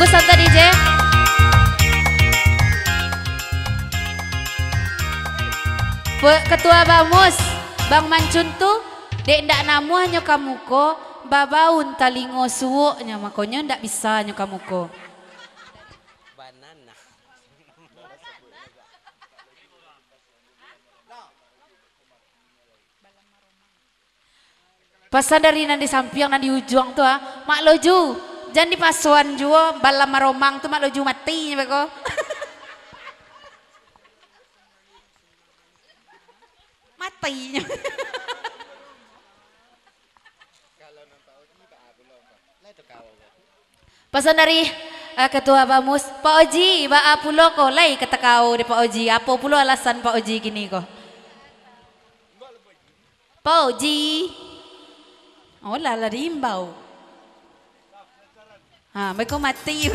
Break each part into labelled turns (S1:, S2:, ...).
S1: Santa DJ. Ketua Bamus, Bang Mancun tuh dek ndak namuah nyokamuko, babaun talingo suwoknya makonya ndak bisa nyokamuko.
S2: Banana.
S1: Pasan dari nanti samping nanti ujung tuh mak loju, jangan di pasuan juo balam maromang tuh mak loju mati beko. Mati. Pesan dari Ketua Bamus, Pak Oji, Pak Apulo ko lay kata kau di Pak Oji, apa pulo alasan Pak Oji gini kok? Pak Oji, oh lala rimbau, mereka mati.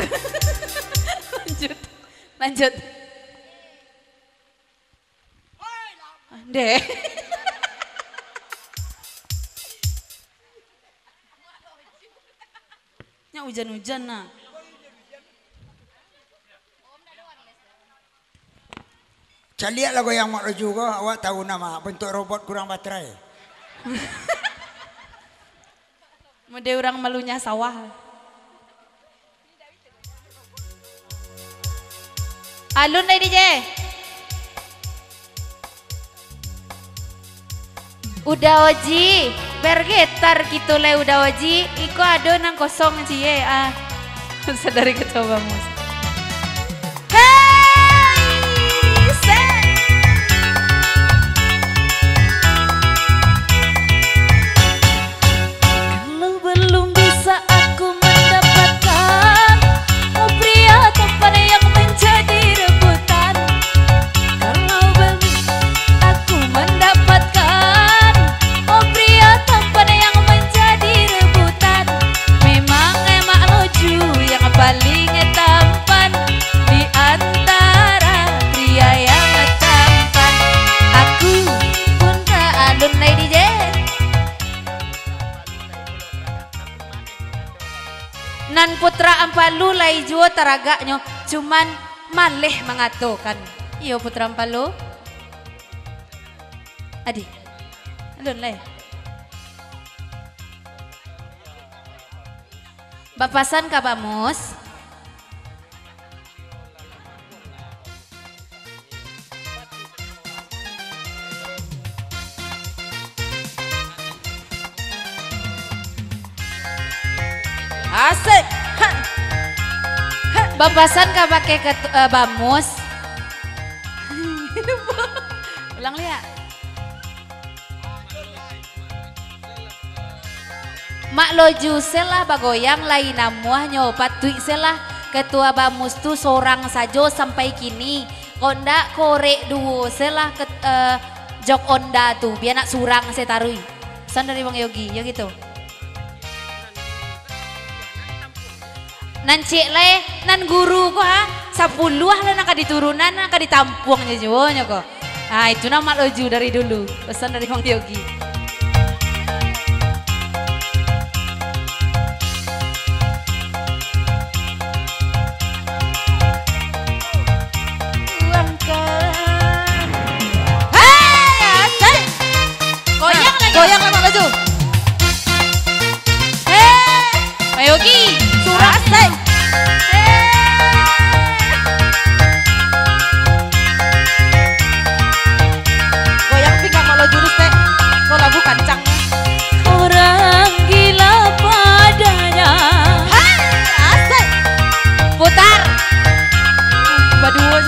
S1: Lanjut, lanjut. Deh. Nya hujan-hujan nah.
S3: Caliak lah yang mak juga, awak tahu nama bentuk robot kurang baterai.
S1: Mode orang malunya sawah. Alun deh DJ. Udah Oji, bergetar gitu le udah Oji, iko ado nang kosong cie Sadari Ketua Bamus. Kalau belum bisa aku mendapatkan pria tampan yang menjadi rebutan. Kalau belum aku mendapatkan pria tampan yang menjadi rebutan. Memang emak loju yang paling tampan di antara pria yang tampan. Aku pun tak alun lay DJ. Nan putra ampalu lay juo taragaknya cuman maleh mengatukan. Iyo putra ampalu. Adi. Alun lay. Bapasan ka Bamus. Asik. Bapasan ka pakai Bamus. Ulang lihat. Mak loju selah bagoyang lain namuah nyopat tuik selah Ketua Bamus tu seorang sajo sampai kini. Konda korek duo selah jok onda tu biar nak surang saya tarui. Pesan dari Bang Yogi, ya gitu. Nan cik le, nan guru ko ha, 10 lah nak diturunan nak ditampungnya jualnya kok. Ah itu nama loju dari dulu. Pesan dari Bang Yogi. Goyang lama baju. Pak Yogi, surat say. Goyang pinggang malu jurus teh. So lagu kancang. Orang gila padanya. Asik. Putar. Badua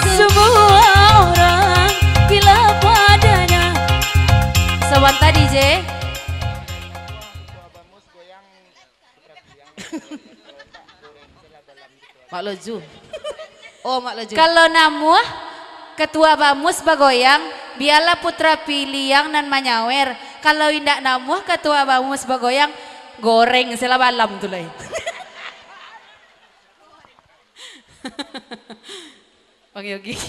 S1: semua orang gila padanya. Sewanta DJ. Mak Loju. Oh Mak Loju. Kalau namuah Ketua Bamus bagoyang, biarlah putra piliang nan manyawer. Kalau indak namuah Ketua Bamus bagoyang, goreng sela balam tuh lain. Bang Yogi.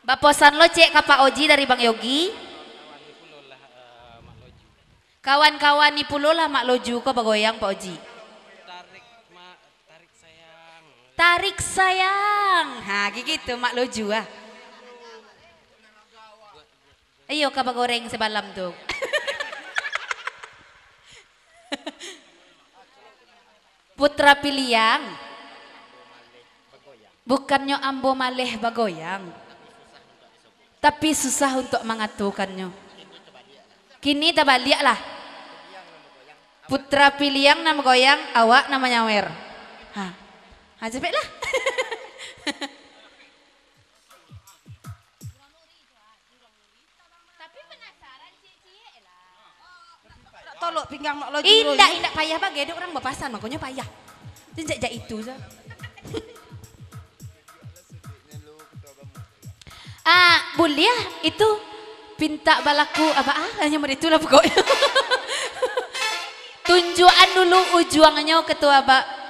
S1: Baposan lo cek ke Pak Oji dari Bang Yogi. Kawan-kawan ni pulo lah mak loju ko bagoyang Pak Oji.
S2: Tarik sayang.
S1: Tarik sayang. Ha gitu mak loju ah. Ayo ka bagoreng sebalam tuh. Putra Piliang. Bukannya ambo maleh bagoyang. Tapi susah untuk mengatukannya. Kini terbalik lah. Putra Piliang nama goyang, awak nama nyawer. Cepet lah. Tapi penasaran cie lah.
S4: Tolok pinggang mak loju.
S1: Indah payah bagai ada orang berpasan makanya payah. Sejak itu sah. Boleh itu pinta balaku apa hanya itulah pokoknya. Tunjukan dulu ujuannya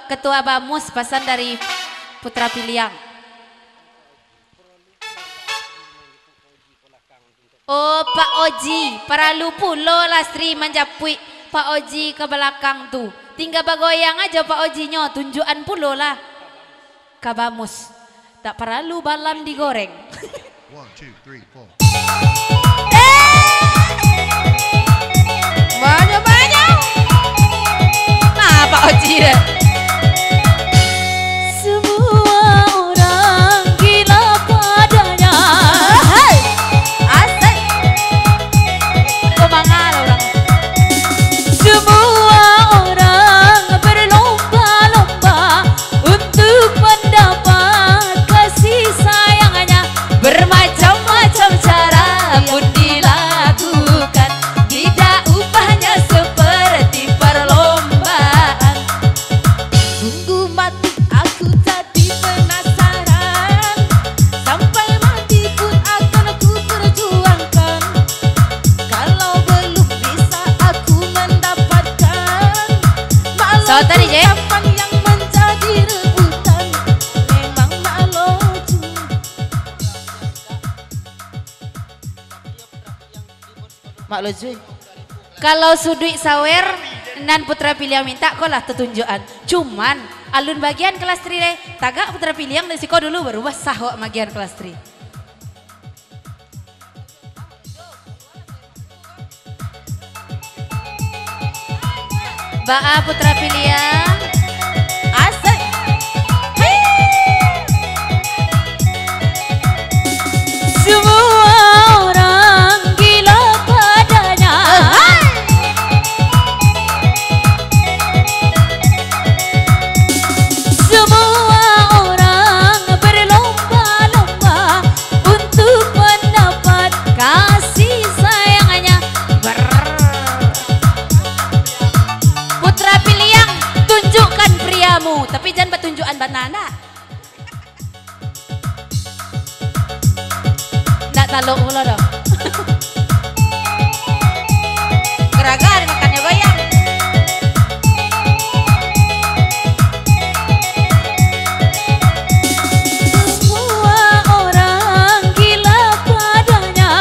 S1: ketua Bamus pasan dari Putra Piliang. Oh Pak Oji, paralu pulo lastri menjapui Pak Oji ke belakang tuh. Tinggal bagoyang aja Pak Ojinya, tunjukan pulo lah. Ke Bamus. Tak paralu balam digoreng.
S5: 1, 2, 3, 4.
S1: Banyak. Nah Pak Oji deh. Semua orang gila padanya. Hai, asik. Kau mangal orang. Semua orang berlomba-lomba untuk mendapat kasih sayangnya. Bermacam-macam cara pun dilakukan. Tidak upahnya seperti perlombaan. Sungguh mati aku jadi penasaran. Sampai mati pun akan aku perjuangkan. Kalau belum bisa aku mendapatkan, malu kapan yang menjadi rebutan. Memang maloju.
S4: Mak loju.
S1: Kalau sudui sawer nan Putra Piliang minta kau lah tetunjukan. Cuman alun bagian kelas 3 deh. Tagak Putra Piliang dan siko dulu baru sahok bagian kelas 3. Baa Putra Piliang. Asik. Semua orang gila padanya. Semua orang berlomba-lomba untuk mendapat kasih sayangnya. Putra Piliang, tunjukkan priamu, tapi jangan bertunjukan banana. Nggak taluk mulu dong. Geragar makannya goyang. Semua orang gila padanya.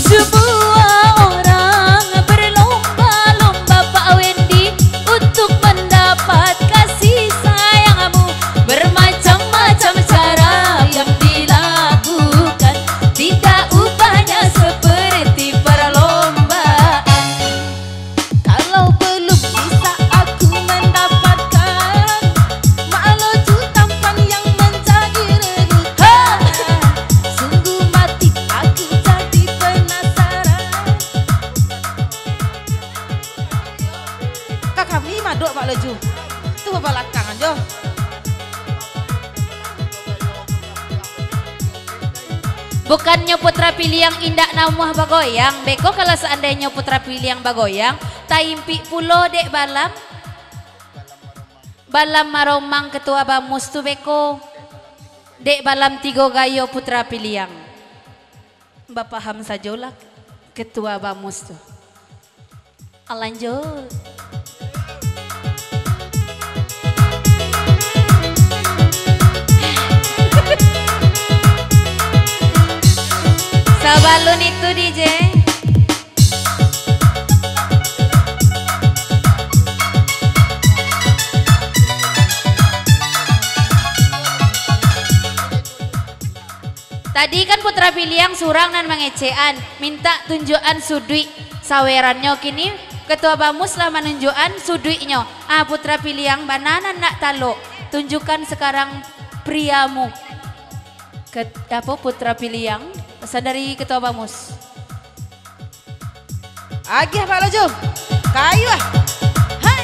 S1: Semua orang berlomba-lomba Pak Wendy untuk mendapat kasih sayangmu. Bermacam-macam cara yang dilakukan. Tidak upahnya seperti perlombaan. Kalau belum bisa aku mendapatkan, mak loju tampan yang menjadi rebutan. Sungguh mati aku jadi penasaran.
S4: Kak kami maduk mak loju. Tuh belakang aja.
S1: Bukannya Putra Piliang indak namuah bagoyang. Beko kalau seandainya Putra Piliang bagoyang, taimpi pulo dek balam. Balam maromang ketua Bamus tu beko. Dek balam tigo gayo Putra Piliang. Mbak paham sajalah ketua Bamus tu. Lanjut. Sabalun itu DJ. Tadi kan putra piliang surang dan mengecean, minta tunjukan sudui sawerannya. Kini ketua bamus lah menunjukkan suduinya. Putra piliang bananan nak talo, tunjukkan sekarang priamu. Apa putra piliang? Pesan dari ketua bamus.
S4: Agih Pak Lojo. Kayu ah. Hai.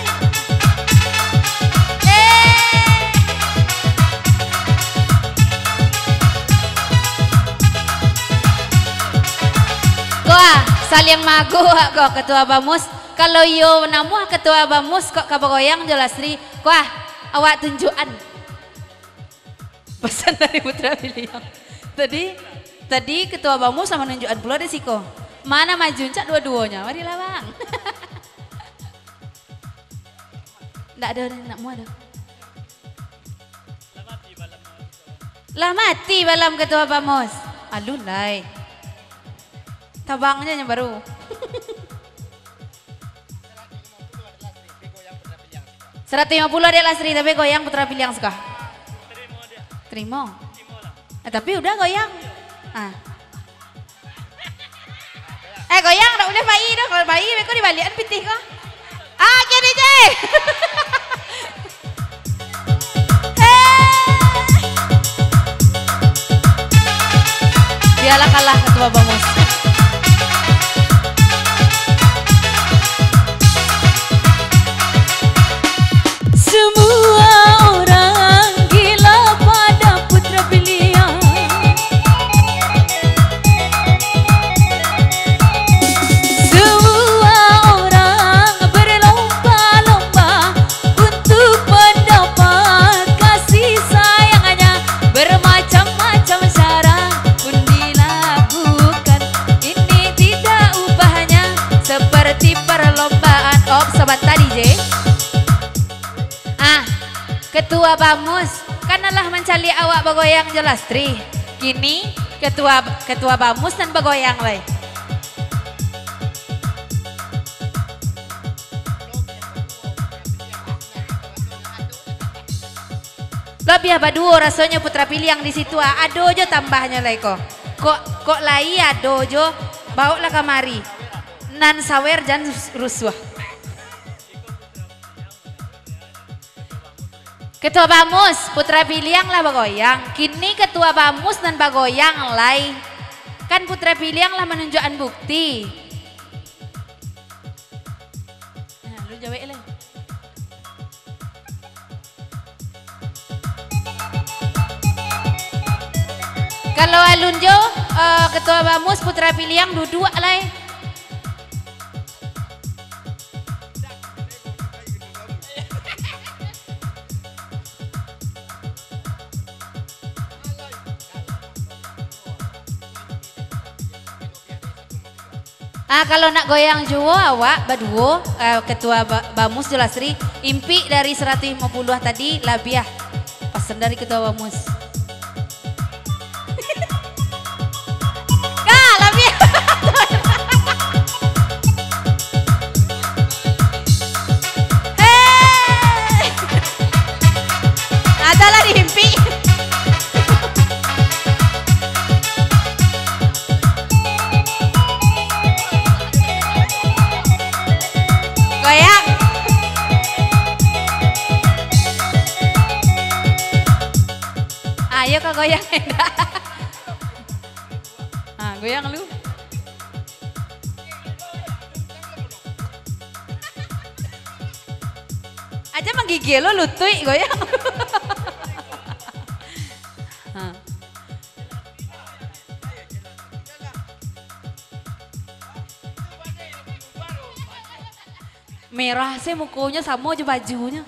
S1: Koa saling magu kok ketua bamus. Kalau yo namuh ketua bamus kok kabagoyang Jolasri. Koa awak tunjukan. Pesan dari putra piliang. Tadi ketua bamus sama menunjukkan pula desiko. Mana maju cak dua-duanya. Marilah bang. Nggak ada nak mau ada. Lah mati balam ketua bamus. Alulai. Tabangnya yang baru. Seratus 150 adalah Sri, tapi goyang putra piliang suka. Terima. Tapi udah goyang. Goyang udah boleh bayi dah. Kalau bayi mereka dibalikan pitih kok. Kiri je. Dialah kalah ketua bamus.
S2: Semua orang gila pada putra pilihan. Semua orang berlomba-lomba untuk mendapat kasih sayangnya. Bermacam-macam cara pun dilakukan. Ini tidak ubahnya seperti perlombaan. Sobat tadi je.
S1: Ketua bamus kanalah mencali awak bagoyang Jolastri. Kini ketua bamus dan bagoyang lay. Lebih apa duo rasanya putra piliang di situ. Ado jo tambahnya lay kok. Kok lai ado jo bawa lah kamari. Nan sawer jan rusuh. Ketua bamus putra piliang lah bagoyang. Kini ketua bamus dan bagoyang lay. Kan putra piliang lah menunjukkan bukti. Lu jawab lay. Kalau alunjo ketua bamus putra piliang duduk lay. Kalau nak goyang juwo awak baduo ketua bamus Jolasri impi dari 150 tadi labiah pesan dari ketua bamus. Labiah. Adalah diimpi. Goyang. Ayo kak goyang. Goyang lu. Aja menggigil lo lutui goyang. Merah sih mukanya sama aja bajunya.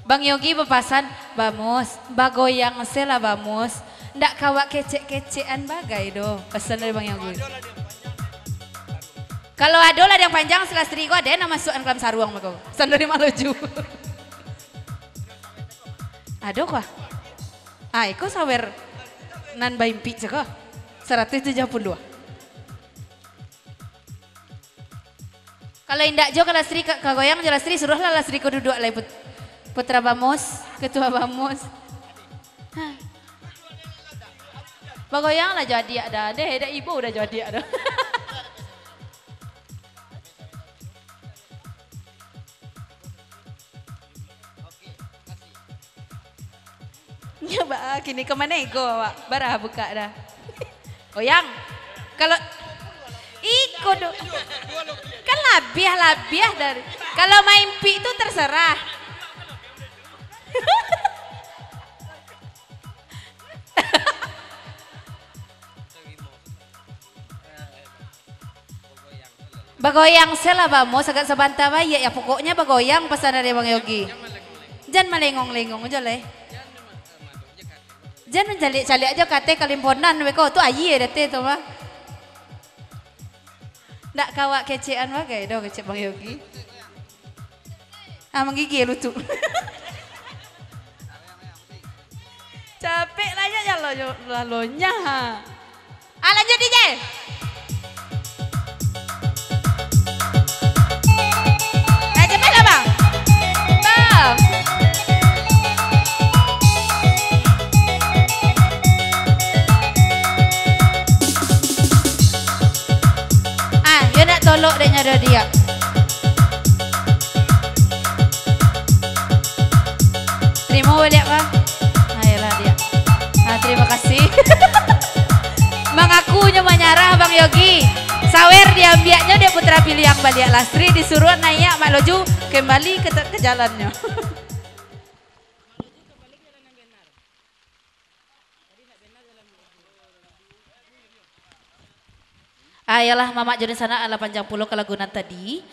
S1: Bang Yogi bepasan, bamus, bagoyang sela bamus. Ndak kawak kecek-kecean bagai do. Pesan dari Bang Yogi. Kalau ada lah yang panjang setelah seriku ada yang masukkan kelam saruang mako. Pesan dari Maluju. Aduh kah? Ah, iko sawer nan baimpi seko. 172. Kalau indak jo kalau Sri kagoyang jelas Sri suruhlah lah Sri ko duduk lah Putra Bamus, Ketua Bamus. Bagoyang lah jadi ada deh, ibu udah jadi ada. Coba kini kemana ego Pak? Barah buka dah. Goyang. Kalau iko do. Kan labiah dari. Kalau main pi itu terserah. Bagoyang sela bamo sagad sabanta ba ya pokoknya bagoyang pesan dari Bang Yogi. Jan malengong-lengong aja leh. Jan menjali-jali aja kate kalimponan weko tu ayi dete tu mah. Ndak kawak kecean bagai do kece Bang Yogi. Ah menggigil lucu. Capek lah ya lalonya. Ah lanjut DJ. Cepet lah bang. Bang. Ah, dia nak tolok dia nyada dia. Terima balik bang. Ayolah dia. Ah, terima kasih. Mengakunya menyarah Bang Yogi. Sawer diambiaknya dia putra pilih yang balik Lastri disuruh naik Mak Loju kembali ke jalannya. Ayolah Mamak Joni sana ala panjang pulau kelagunan tadi.